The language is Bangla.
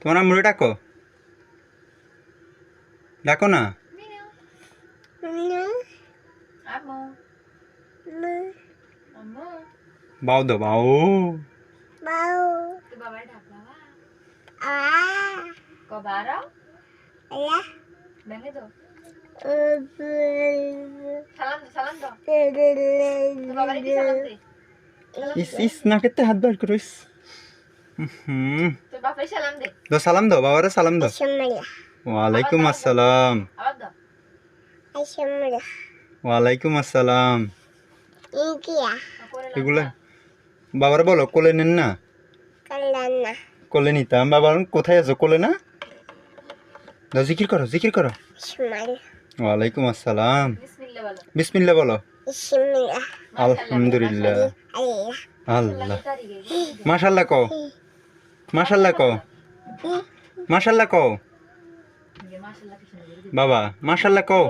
তোমার আম্মুরে ডাকো, ডাকো না। বাউ দাও বাউ। ইস ইস নাকেতে হাত বার করো, ইস। দাও সালাম দাও, বাবারে সালাম দাও। ওয়ালাইকুম আসসালাম। ওয়ালাইকুম আসসালাম। এগুলা বাবার বলো, কোলে নেন না। কোলে নিতাম। বাবার কোথায় আছো, কোলে না? দাও, জিকির করো, জিকির করো। ওয়ালাইকুম আসসালাম। বিসমিল্লাহ বলো। আলহামদুলিল্লাহ। আল্লাহ। মাশাআল্লাহ কও, মাশাআল্লাহ কও, মাশাআল্লাহ কও। বাবা মাশাআল্লাহ কও।